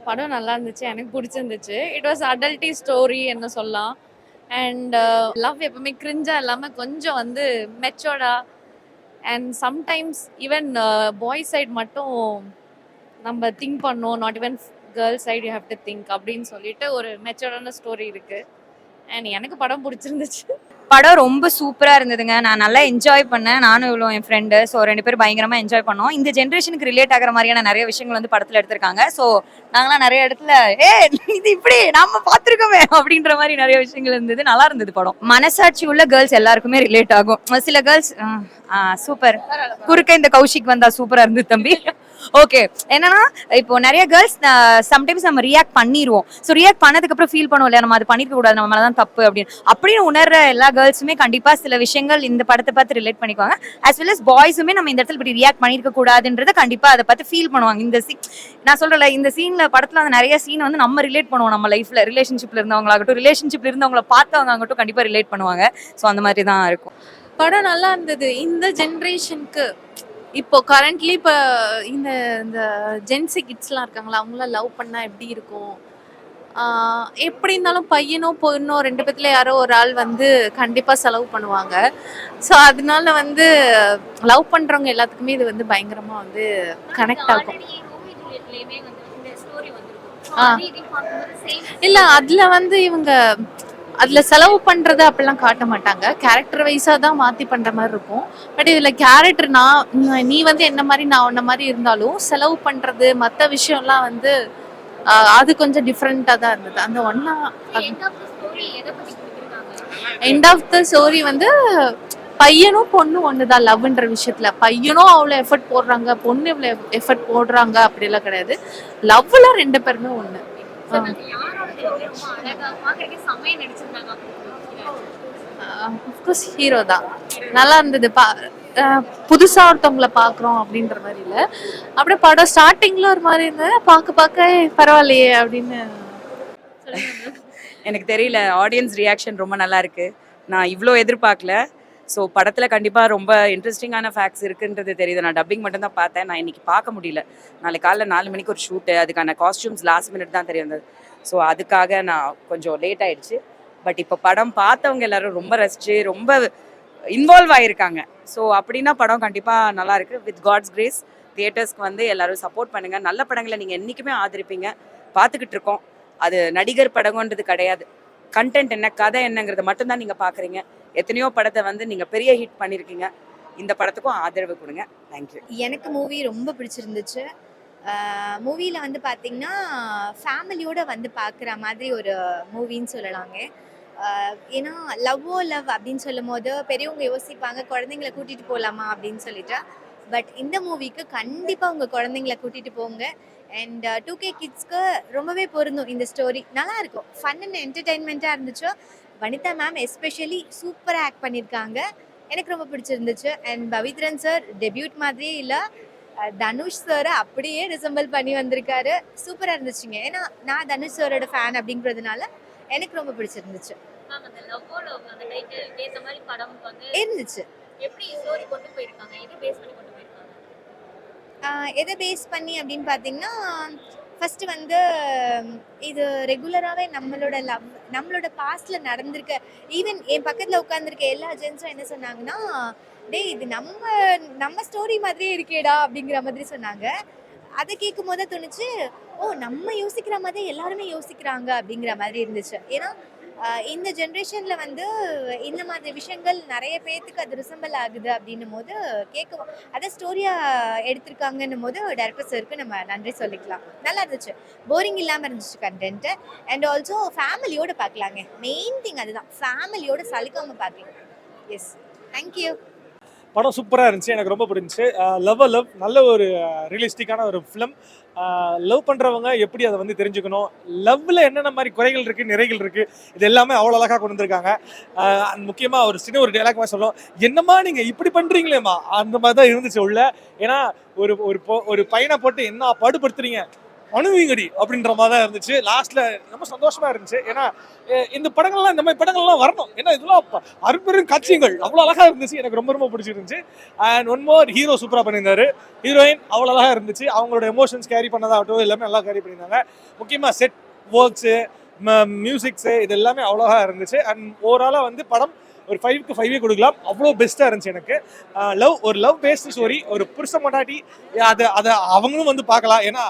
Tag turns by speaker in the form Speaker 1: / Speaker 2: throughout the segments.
Speaker 1: படம் நல்லா இருந்துச்சு. எனக்கு பிடிச்சிருந்துச்சு. இட் வாஸ் அடல்ட்டி ஸ்டோரி என்ன சொல்லலாம். அண்ட் லவ் எப்பவுமே கிரிஞ்சா இல்லாம கொஞ்சம் வந்து மெச்சோர்டா and sometimes even boy side மட்டும் நம்ம திங்க் பண்ணோம். Not even girls side you have to think அப்படின்னு சொல்லிட்டு ஒரு மெச்சோர்டான ஸ்டோரி இருக்கு. அண்ட் எனக்கு படம் பிடிச்சிருந்துச்சு.
Speaker 2: படம் ரொம்ப சூப்பரா இருந்ததுங்க. நான் நல்லா என்ஜாய் பண்ணேன். நானும் இவ்வளோ என் ஃப்ரெண்டு. ஸோ 2 பேரும் பயங்கரமா என்ஜாய் பண்ணோம். இந்த ஜென்ரேஷனுக்கு ரிலேட் ஆகிற மாதிரியான நிறைய விஷயங்கள் வந்து படத்துல எடுத்திருக்காங்க. ஸோ நாங்களாம் நிறைய இடத்துல இது இப்படி நாம பார்த்துருக்கோமே அப்படின்ற மாதிரி நிறைய விஷயங்கள் இருந்தது. நல்லா இருந்தது படம். மனசாட்சி உள்ள கேர்ள்ஸ் எல்லாருக்குமே ரிலேட் ஆகும். சில கேர்ள்ஸ் சூப்பர் குறுக்க இந்த கௌஷிக் வந்தா சூப்பரா இருந்தது தம்பி. ஓகே, என்னன்னா இப்போ நிறைய கேர்ள்ஸ் சம்டைம்ஸ் நம்ம ரியாக்ட் பண்ணிடுவோம். ஸோ ரியாக்ட் பண்ணதுக்கு அப்புறம் ஃபீல் பண்ணுவோம் இல்லையா, நம்ம அது பண்ணிருக்க கூடாது, நம்ம மேலதான் தப்பு அப்படின்னு உணர்ற எல்லா கேர்ள்ஸுமே கண்டிப்பா சில விஷயங்கள் இந்த படத்தை பார்த்து ரிலேட் பண்ணிக்குவாங்க. as well as பாய்ஸுமே நம்ம இந்த இடத்துல இப்படி ரியாக்ட் பண்ணிருக்க கூடாதுன்றத கண்டிப்பா அதை பார்த்து ஃபீல் பண்ணுவாங்க. இந்த நான் சொல்றேன், இந்த சீன்ல படத்துல வந்து நிறைய சீன் வந்து நம்ம ரிலேட் பண்ணுவோம். நம்ம லைஃப்ல ரிலேஷன்ஷிப்ல இருந்தவங்களாகட்டும், ரிலேஷன்ஷிப்ல இருந்தவங்களை பார்த்தவங்க ஆகட்டும் கண்டிப்பா ரிலேட் பண்ணுவாங்க. ஸோ அந்த மாதிரி தான் இருக்கும்.
Speaker 1: படம் நல்லா இருந்தது. இந்த ஜென்ரேஷனுக்கு இப்போ கரண்ட்லி இப்போ இந்த இந்த ஜென்சி கிட்ஸ்லாம் இருக்காங்களா, அவங்களாம் லவ் பண்ணா எப்படி இருக்கும், எப்படி இருந்தாலும் பையனோ பொண்ணோ 2 பேத்துல யாரோ ஒரு ஆள் வந்து கண்டிப்பாக செலவு பண்ணுவாங்க. ஸோ அதனால வந்து லவ் பண்ணுறவங்க எல்லாத்துக்குமே இது வந்து பயங்கரமாக வந்து கனெக்ட் ஆகும். இல்லை அதில் வந்து இவங்க அதில் செலவு பண்ணுறது அப்படிலாம் காட்ட மாட்டாங்க. கேரக்டர் வைஸாக தான் மாற்றி பண்ணுற மாதிரி இருக்கும். பட் இதில் கேரக்டர் நீ வந்து என்ன மாதிரி நான் உன்ன மாதிரி இருந்தாலும் செலவு பண்ணுறது மற்ற விஷயம்லாம் வந்து அது கொஞ்சம் டிஃப்ரெண்ட்டாக தான் இருந்தது. அந்த எண்ட் ஆஃப் த ஸ்டோரி வந்து பையனும் பொண்ணும் ஒண்ணுதான் லவ்ன்ற விஷயத்துல. பையனும் அவ்வளவு எஃபர்ட் போடுறாங்க, பொண்ணு இவ்வளவு எஃபர்ட் போடுறாங்க அப்படிலாம் கிடையாது. லவ்ல 2 பேருமே ஒண்ணு. ஹீரோ தான் நல்லா இருந்தது. புதுசா ஒருத்தவங்களை பாக்குறோம் அப்படின்ற மாதிரி இல்ல, அப்படியே படம் ஸ்டார்டிங்ல ஒரு மாதிரி இருந்தது, பார்க்க பரவாயில்லையே அப்படின்னு.
Speaker 3: எனக்கு தெரியல, ஆடியன்ஸ் ரியாக்ஷன் ரொம்ப நல்லா இருக்கு. நான் இவ்வளோ எதிர்பார்க்கல. ஸோ படத்தில் கண்டிப்பாக ரொம்ப இன்ட்ரெஸ்டிங்கான ஃபேக்ட்ஸ் இருக்குன்றது தெரியுது. நான் டப்பிங் மட்டும் தான் பார்த்தேன். நான் இன்னைக்கு பார்க்க முடியல. நாளைக்கு காலைல 4 மணிக்கு ஒரு ஷூட்டு, அதுக்கான காஸ்டியூம்ஸ் லாஸ்ட் மினிட் தான் தெரிய வந்தது. ஸோ அதுக்காக நான் கொஞ்சம் லேட் ஆயிடுச்சு. பட் இப்போ படம் பார்த்தவங்க எல்லாரும் ரொம்ப ரசிச்சு ரொம்ப இன்வால்வ் ஆகியிருக்காங்க. ஸோ அப்படின்னா படம் கண்டிப்பாக நல்லா இருக்கு. வித் காட்ஸ் கிரேஸ் தியேட்டர்ஸ்க்கு வந்து எல்லாரும் சப்போர்ட் பண்ணுங்க. நல்ல படங்களை நீங்கள் என்றைக்குமே ஆதரிப்பீங்க, பார்த்துக்கிட்டு இருக்கோம். அது நடிகர் படங்கன்றது கிடையாது, கண்டென்ட் என்ன, கதை என்னங்கிறத மட்டும்தான் நீங்கள் பார்க்குறீங்க. எத்தனையோ படத்தை வந்து நீங்கள் பெரிய ஹிட் பண்ணியிருக்கீங்க. இந்த படத்துக்கும் ஆதரவு கொடுங்க. தேங்க்யூ.
Speaker 4: எனக்கு மூவி ரொம்ப பிடிச்சிருந்துச்சு. மூவியில் வந்து பார்த்திங்கன்னா ஃபேமிலியோடு வந்து பார்க்குற மாதிரி ஒரு மூவின்னு சொல்லலாங்க. ஏன்னா லவ் அப்படின்னு சொல்லும் போது பெரியவங்க யோசிப்பாங்க குழந்தைங்கள கூட்டிகிட்டு போகலாமா அப்படின்னு சொல்லிட்டு. பட் இந்த மூவிக்கு கண்டிப்பாக உங்கள் குழந்தைங்கள கூட்டிகிட்டு போங்க. அண்ட் 2K கிட்ஸ்க்கு ரொம்பவே பொருந்தும் இந்த ஸ்டோரி. நல்லா இருக்கும், ஃபன் அண்ட் என்டர்டெயின்மெண்ட்டாக இருந்துச்சு. வனிதா மேம் எஸ்பெஷலி சூப்பராக ஆக்ட் பண்ணியிருக்காங்க, எனக்கு ரொம்ப பிடிச்சிருந்துச்சு. அண்ட் பவித்ரன் சார் டெபியூட் மாதிரியே இல்லை, தனுஷ் சாரை அப்படியே ரிசம்பிள் பண்ணி வந்திருக்காரு. சூப்பராக இருந்துச்சுங்க. ஏன்னா நான் தனுஷ் சாரோட ஃபேன் அப்படிங்கிறதுனால எனக்கு ரொம்ப பிடிச்சிருந்துச்சு. இருந்துச்சு. எதை பேஸ் பண்ணி அப்படின்னு பார்த்தீங்கன்னா, ஃபஸ்ட்டு வந்து இது ரெகுலராகவே நம்மளோட பாஸ்டில் நடந்திருக்க, ஈவன் என் பக்கத்தில் உட்காந்துருக்க எல்லா ஜென்ஸும் என்ன சொன்னாங்கன்னா, டேய் இது நம்ம ஸ்டோரி மாதிரியே இருக்கேடா அப்படிங்கிற மாதிரி சொன்னாங்க. அதை கேட்கும் போது தோணுச்சு, ஓ நம்ம யோசிக்கிற மாதிரி எல்லாருமே யோசிக்கிறாங்க அப்படிங்கிற மாதிரி இருந்துச்சு. ஏன்னா இந்த ஜென்ரேஷனில் வந்து இந்த மாதிரி விஷயங்கள் நிறைய பேர்த்துக்கு அது ரிசம்பிள் ஆகுது அப்படின்னும் போது கேட்கவும் அதை ஸ்டோரியாக எடுத்திருக்காங்கன்னும் போது டைரக்டர் சாருக்கு நம்ம நன்றி சொல்லிக்கலாம். நல்லா இருந்துச்சு, போரிங் இல்லாமல் இருந்துச்சு கண்டென்ட்டு. அண்ட் ஆல்சோ ஃபேமிலியோடு பார்க்கலாங்க, மெயின் திங் அதுதான், ஃபேமிலியோடு சலிக்காமல் பார்க்கலாம். Yes, thank you.
Speaker 5: படம் சூப்பராக இருந்துச்சு, எனக்கு ரொம்ப பிடிச்சிச்சு. லவ் நல்ல ஒரு ரியலிஸ்டிக்கான ஒரு ஃபிலிம். லவ் பண்ணுறவங்க எப்படி அதை வந்து தெரிஞ்சுக்கணும், லவ்வில் என்னென்ன மாதிரி குறைகள் இருக்குது, நிறைகள் இருக்குது, இது எல்லாமே அவ்வளோ அழகாக கொண்டு வந்திருக்காங்க. முக்கியமாக ஒரு டைலாக் மாதிரி சொல்லுவோம், என்னம்மா நீங்கள் இப்படி பண்ணுறீங்களேம்மா, அந்த மாதிரி தான் இருந்துச்சு உள்ள. ஏன்னா ஒரு பையனை போட்டு என்ன பாடுபடுத்துறீங்க, அணுவீங்கடி அப்படின்ற மாதிரி தான் இருந்துச்சு. லாஸ்ட்ல ரொம்ப சந்தோஷமா இருந்துச்சு. ஏன்னா இந்த படங்கள்லாம் இந்த மாதிரி படங்கள்லாம் வரணும். ஏன்னா இதெல்லாம் அற்புதம் காட்சிகள் அவ்வளோ அழகா இருந்துச்சு. எனக்கு ரொம்ப ரொம்ப பிடிச்சிருந்துச்சு. அண்ட் ஒன் மோர், ஹீரோ சூப்பராக பண்ணியிருந்தாரு. ஹீரோயின் அவ்வளோ அழகா இருந்துச்சு. அவங்களோட எமோஷன்ஸ் கேரி பண்ணதாகட்டும் எல்லாமே நல்லா கேரி பண்ணியிருந்தாங்க. முக்கியமாக செட் ஒர்க்ஸு, மியூசிக்ஸு இது எல்லாமே அவ்வளோவா இருந்துச்சு. அண்ட் ஓவராலாக வந்து படம் ஒரு 5க்கு 5 கொடுக்கலாம். அவ்வளோ பெஸ்ட்டாக இருந்துச்சு எனக்கு. ஒரு லவ் பேஸ்டு ஸ்டோரி, ஒரு புருஷ மண்டாட்டி, அதை அவங்களும் வந்து பார்க்கலாம். ஏன்னா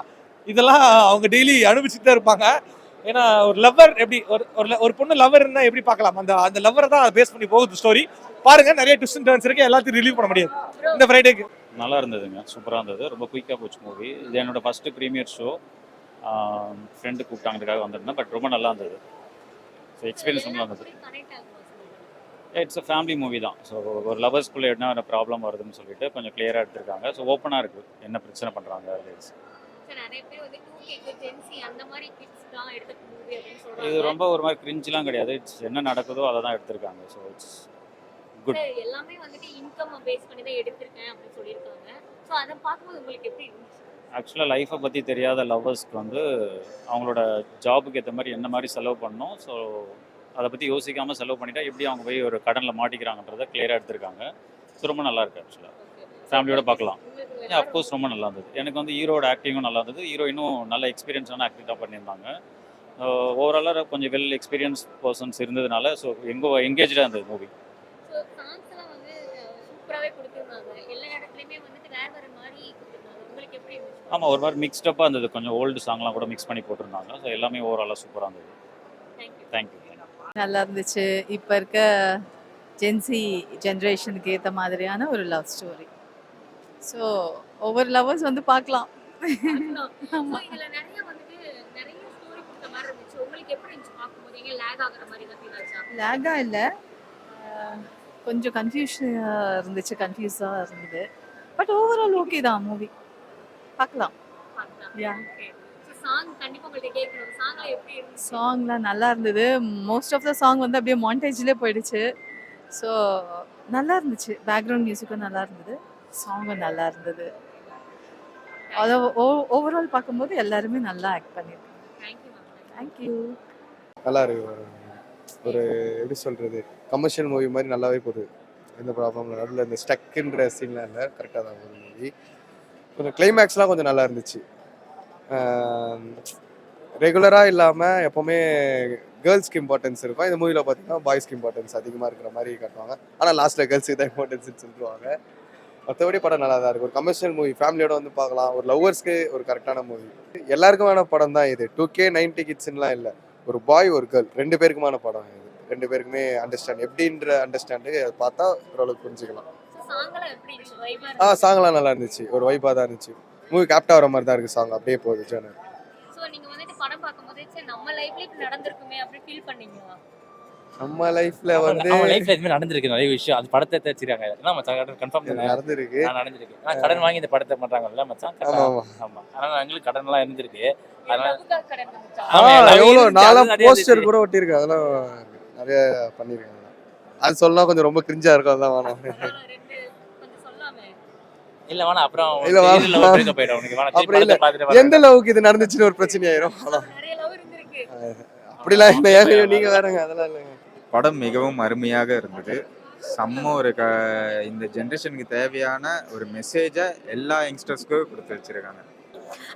Speaker 5: இதெல்லாம் அவங்க டெய்லி அனுபவிச்சுட்டு தான் இருப்பாங்க. ஏன்னா ஒரு லவ்வர் எப்படி ஒரு பொண்ணு லவ்வர் இருந்தால் எப்படி பார்க்கலாம், அந்த லவ்வரை தான் பேஸ் பண்ணி போகுது ஸ்டோரி. பாருங்க, நிறைய ட்விஸ்ட் அண்ட் டர்ன்ஸ் இருக்கு. எல்லாத்தையும் ரிலீவ் பண்ண முடியாது இந்த ஃப்ரைடேக்கு.
Speaker 6: நல்லா இருந்ததுங்க, சூப்பராக இருந்தது. ரொம்ப குயிக்காக போச்சு மூவி. இது என்னோட ஃபஸ்ட்டு ப்ரீமியர் ஷோ. ஃப்ரெண்டு கூப்பிட்டாங்கிறதுக்காக வந்திருந்தேன். பட் ரொம்ப நல்லா இருந்தது. ஸோ எக்ஸ்பீரியன்ஸ் ரொம்ப நல்லா இருந்தது. இட்ஸ் அ ஃபேமிலி மூவி தான். ஸோ ஒரு லவர்ஸ்குள்ளே என்ன ப்ராப்ளம் வருதுன்னு சொல்லிட்டு கொஞ்சம் கிளியராக எடுத்திருக்காங்க. ஸோ ஓப்பனாக இருக்குது என்ன பிரச்சனை பண்ணுறாங்க. இது ரொம்ப ஒரு மாதிரி கிரிஞ்சுலாம் கிடையாது. இட்ஸ் என்ன நடக்குதோ அதை தான் எடுத்திருக்காங்க. So it's good.
Speaker 7: எல்லாமே வந்துட்டு இன்கம் பேஸ் பண்ணி தான் எடுத்திருக்கேன் அப்படின்னு சொல்லியிருக்காங்க. ஸோ அதை பார்க்கும்போது உங்களுக்கு எப்படி இருந்துச்சு?
Speaker 6: ஆக்சுவலாக லைஃப்பை பற்றி தெரியாத லவ்வர்ஸ்க்கு வந்து அவங்களோட ஜாபுக்கு ஏற்ற மாதிரி என்ன மாதிரி செலவு பண்ணணும், ஸோ அதை பற்றி யோசிக்காமல் செலவு பண்ணிட்டா எப்படி அவங்க போய் ஒரு கடனில் மாட்டிக்கிறாங்கன்றதை கிளியராக எடுத்திருக்காங்க. ஸோ ரொம்ப நல்லா இருக்குது. ஆக்சுவலாக ஃபேமிலியோட பார்க்கலாம். அஃப்கோர்ஸ் ரொம்ப நல்லா இருந்தது. எனக்கு வந்து ஹீரோட ஆக்டிங்கும் நல்லா இருந்தது. ஹீரோயினும் நல்ல எக்ஸ்பீரியன்ஸான ஆக்டிங்காக பண்ணியிருந்தாங்க. ஓவராலாக கொஞ்சம் வெல் எக்ஸ்பீரியன்ஸ் பர்சன்ஸ் இருந்ததுனால ஸோ எங்கேஜாக இருந்தது மூவி.
Speaker 7: ஸோ சாங்ஸ் எல்லாம் வந்து சூப்பராகவே கொடுத்துருந்தாங்க. எல்லா இடத்துலையுமே வந்துட்டு வேறு வேறு மாதிரி கொடுத்துருந்தாங்க. உங்களுக்கு எப்படி இருந்துச்சு?
Speaker 6: ஆமாம், ஒரு மாதிரி மிக்ஸ்டப்பாக இருந்தது. கொஞ்சம் ஓல்டு சாங்லாம் கூட மிக்ஸ் பண்ணி போட்டிருந்தாங்க. ஸோ எல்லாமே ஓவராலாக சூப்பராக இருந்தது. தேங்க்யூ.
Speaker 8: நல்லா இருந்துச்சு. இப்போ இருக்க ஜென்சி ஜென்ரேஷனுக்கு ஏற்ற மாதிரியான ஒரு லவ் ஸ்டோரி. ஸோ ஒவ்வொரு லவ்வர்ஸ் வந்து பார்க்கலாம்.
Speaker 7: ஆமா. இதுல நிறைய வந்துட்டு நிறைய ஸ்டோரி கொடுத்த மாதிரி இருந்துச்சு. உங்களுக்கு எப்படி இருந்துச்சு பார்க்கும்போது? எங்க லேக் ஆகுற மாதிரி தான் ஃபீல் ஆச்சா?
Speaker 8: லேகாக இல்லை, கொஞ்சம் கன்ஃபியூஸாக இருந்தது. பட் ஓவரால் ஓகே தான் மூவி. பார்க்கலாம். யா.
Speaker 7: ஓகே. ஸோ சாங் கண்டிப்பா உங்கள்ட்ட கேட்கணும். சாங்ல எப்படி இருந்துச்சு?
Speaker 8: சாங்லாம் நல்லா இருந்தது. மோஸ்ட் ஆஃப் த சாங் வந்து அப்படியே மாண்டேஜ்லேயே போயிடுச்சு. ஸோ நல்லா இருந்துச்சு. பேக்ரவுண்ட் மியூசிக்கும் நல்லா இருந்தது. சாங்கும் நல்லா இருந்தது. அதை ஓவரால் பார்க்கும்போது எல்லாருமே நல்லா ஆக்ட் பண்ணியிருக்காங்க.
Speaker 7: Thank you ma'am.
Speaker 8: தேங்க்யூ.
Speaker 9: நல்லா இருக்கு. ஒரு எப்படி சொல்கிறது, கமர்ஷியல் மூவி மாதிரி நல்லாவே போகுது. எந்த ப்ராப்ளம் நடுவில் இந்த ஸ்டக்குன்ற சீன்லாம் இல்லை, கரெக்டாக தான் போகுது மூவி. கொஞ்சம் கிளைமேக்ஸ்லாம் கொஞ்சம் நல்லா இருந்துச்சு. ரெகுலராக இல்லாமல் எப்போவுமே கேர்ள்ஸ்க்கு இம்பார்ட்டன்ஸ் இருக்கும். இந்த மூவியில் பார்த்தீங்கன்னா பாய்ஸ்க்கு இம்பார்ட்டன்ஸ் அதிகமாக இருக்கிற மாதிரி காட்டுவாங்க. ஆனால் லாஸ்ட்டில் கேர்ள்ஸுக்கு தான் இம்பார்ட்டன்ஸ்னு சொல்லிடுவாங்க. மற்றபடி படம் நல்லா தான் இருக்குது. ஒரு கமர்ஷியல் மூவி, ஃபேமிலியோட வந்து பார்க்கலாம். ஒரு லவ்வர்ஸ்க்கு ஒரு கரெக்டான மூவி. எல்லாருக்குமான படம் தான் இது. 2K 90 கிட்ஸ்லாம் இல்லை. ஒரு பாய் ஒரு கேர்ள் 2 பேருக்குமான படம் இது. 2 பேருக்குமே அண்டர்ஸ்டாண்ட் எப்படின்ற அண்டர்ஸ்டாண்டு அதை பார்த்தா ஓரளவுக்கு புரிஞ்சுக்கலாம்.
Speaker 7: சாங்ல எப்படி இருந்துச்சு? வைபா
Speaker 9: சாங்லாம் நல்லா இருந்துச்சு. ஒரு வைப்பாக தான் இருந்துச்சு. மூவி கேப்டா வர மாதிரி தான் இருக்குது. சாங் அப்படியே போகுது சேனல்.
Speaker 7: ஸோ நீங்க வந்துட்டு படம் பார்க்கும்போது சரி நம்ம லைஃப்ல இப்படி நடந்திருக்குமே அப்படி ஃபீல் பண்ணீங்களா?
Speaker 9: நம்ம லைஃப்ல வந்து
Speaker 10: நம்ம லைஃப்ல எதுவுமே நடந்திருக்கு நிறைய விஷயம். அது படத்தை வச்சிருக்காங்க. ஏன்னா மச்சான் கன்ஃபார்ம் தானே
Speaker 9: நடந்திருக்கு.
Speaker 10: நடந்திருக்கு. ஆனா கடன் வாங்கி இந்த படத்தை பண்றாங்கல்ல மச்சான். ஆமா. ஆனா எங்களுக்கு கடன் எல்லாம் இருந்திருக்கு. அதனால
Speaker 7: லவ்வுக்காக கடன் வந்துச்சா?
Speaker 9: எவ்வளோ நாலாம் போஸ்டர் கூட ஒட்டியிருக்கு. அதெல்லாம் நிறைய பண்ணியிருக்காங்க. அது சொல்லலாம் கொஞ்சம் ரொம்ப கிரிஞ்சா இருக்கும். அதான் வேணாம்.
Speaker 7: ரெண்டு கொஞ்சம் சொல்லாமே.
Speaker 10: இல்ல வேணா அப்புறம்
Speaker 9: இல்ல வேணாம்.
Speaker 10: லவ் பிரேக்கப் ஆயிடும் உனக்கு. வேணா
Speaker 9: அப்படி இல்ல.
Speaker 10: பார்த்துட்டு
Speaker 9: எந்த லவ்வுக்கு இது நடந்துச்சுன்னு ஒரு பிரச்சனை ஆயிரும்.
Speaker 7: நிறைய லவ் இருந்திருக்கு.
Speaker 9: அப்படிலாம் இல்லை. ஏங்க நீங்க வேறங்க, அதெல்லாம் இல்லைங்க.
Speaker 11: படம் மிகவும் அருமையாக இருந்தது. செம்ம ஒரு இந்த ஜென்ரேஷனுக்கு தேவையான ஒரு மெசேஜை எல்லா யங்ஸ்டர்ஸ்க்கும் கொடுத்து வச்சிருக்காங்க.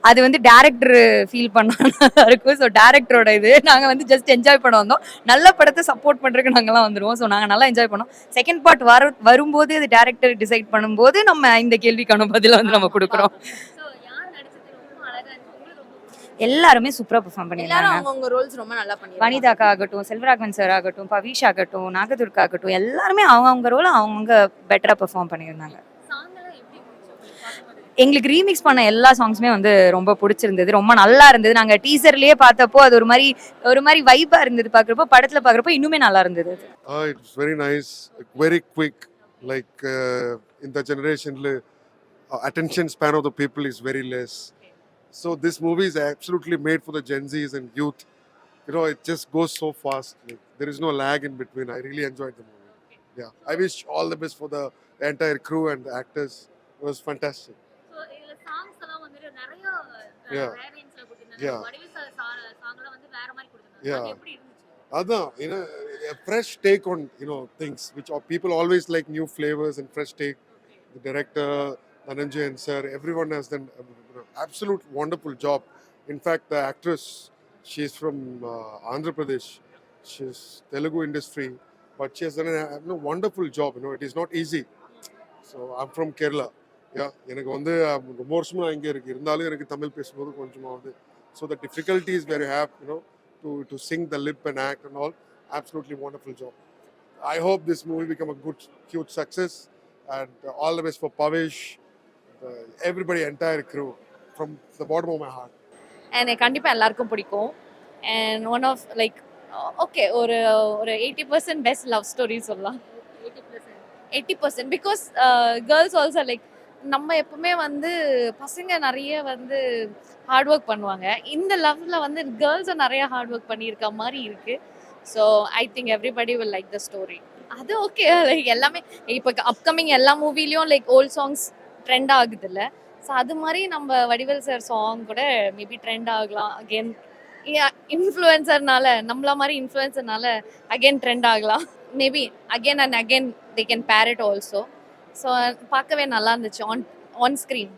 Speaker 2: அது வந்து டேரக்டர் ஃபீல் பண்ணா நல்லா இருக்கும். ஸோ டேரக்டரோட இது நாங்கள் வந்து ஜஸ்ட் என்ஜாய் பண்ண வந்தோம். நல்ல படத்தை சப்போர்ட் பண்ணுறதுக்கு நாங்கள்லாம் வந்துடுவோம். ஸோ நாங்கள் நல்லா என்ஜாய் பண்ணோம். செகண்ட் பார்ட் வரும்போது அது டேரக்டர் டிசைட் பண்ணும்போது நம்ம இந்த கேள்விக்கான பதிலை வந்து நம்ம கொடுக்குறோம்.
Speaker 7: ஸோ யார் நடிச்சது ரொம்ப அழகா இருந்துச்சு? உங்களுக்கு ரொம்ப பிடிச்சது?
Speaker 2: எல்லாருமே சூப்பராக பெர்ஃபார்ம்
Speaker 1: எல்லாரும்
Speaker 2: பண்ணியிருந்தாங்க.
Speaker 1: அவங்கவுங்க ரோல்ஸ் ரொம்ப நல்லா பண்ணிருக்காங்க.
Speaker 2: வனிதாக்கா ஆகட்டும், செல்வராகவன் சார் ஆகட்டும், பவிஷ் ஆகட்டும், நாகதுர்கா ஆகட்டும், எல்லாருமே அவங்கவுங்க ரோலை அவங்கவுங்க பெட்டராக பெர்ஃபார்ம் பண்ணியிருந்தாங்க.
Speaker 7: சாங் எல்லாம் எப்படி இருந்துச்சு உங்களுக்கு பார்க்கும்போது?
Speaker 2: எங்களுக்கு ரீமிக்ஸ் பண்ண எல்லா சாங்ஸுமே வந்து ரொம்ப பிடிச்சிருந்தது. ரொம்ப நல்லா இருந்தது. நாங்கள் டீசர்லேயே பார்த்தப்போ அது ஒரு மாதிரி வைப்பாக இருந்தது. பார்க்குறப்போ படத்தில் பார்க்குறப்போ இன்னுமே நல்லா இருந்தது.
Speaker 12: It's very nice, very quick. Like in the generation, attention span of the people is very less. So this movie is absolutely made for the Gen Zs and youth. You know, it just goes so fast. Like, there is no lag in between. I really enjoyed the movie. Yeah, I wish all the best for the entire crew and the actors. It was fantastic.
Speaker 7: So இதுல songs எல்லாம் வந்துட்டு நிறைய
Speaker 12: Yeah.
Speaker 7: வேரியன்ஸ்ல கொடுத்து
Speaker 12: Yeah.
Speaker 7: Vadivel sir சாங்லாம் வந்து வேற மாதிரி கொடுத்தாங்க.
Speaker 12: Yeah.
Speaker 7: அது எப்படி இருந்துச்சு?
Speaker 12: Adan, a fresh take on, things which people always like new flavors and fresh take. The director, Dhananjay and sir, everyone has done an absolute wonderful job. In fact, the actress, she's from Andhra Pradesh. She's Telugu industry, but she has done a wonderful job. It is not easy. So I'm from Kerala. Yeah, எனக்கு வந்து ரொம்ப வருஷமா நான் இங்கே இருக்கு இருந்தாலும் எனக்கு தமிழ் பேசும்போது கொஞ்சமாவது so the difficulties where you have to sing the lip and act and all. Absolutely wonderful job. I hope this movie become a good, huge success. And all the best for Pavish, everybody, entire crew, from the bottom of my heart.
Speaker 1: எனக்கு கண்டிப்பாக எல்லாருக்கும் பிடிக்கும். And one of like okay ஒரு 80% best love story சொல்லலாம். 80% because girls also like நம்ம எப்பவுமே வந்து பசங்க நிறைய வந்து ஹார்ட் ஒர்க் பண்ணுவாங்க. இந்த லவ்ல வந்து கேர்ள்ஸும் நிறைய ஹார்ட் ஒர்க் பண்ணியிருக்க மாதிரி இருக்கு. So I think everybody will like the story. அது ஓகே லைக் எல்லாமே இப்போ அப்கமிங் எல்லா மூவிலையும் லைக் ஓல்ட் சாங்ஸ் ட்ரெண்ட் ஆகுது இல்லை. ஸோ அது மாதிரி நம்ம வடிவேல் சார் சாங் கூட மேபி ட்ரெண்ட் ஆகலாம். அகெயின் இன்ஃப்ளூயன்சர்னால நம்மள மாதிரி இன்ஃப்ளூயன்சர்னால அகெயின் ட்ரெண்ட் ஆகலாம். Maybe again and again they can பேர் இட் ஆல்சோ. ஸோ பார்க்கவே நல்லா இருந்துச்சு ஆன் ஸ்க்ரீன்.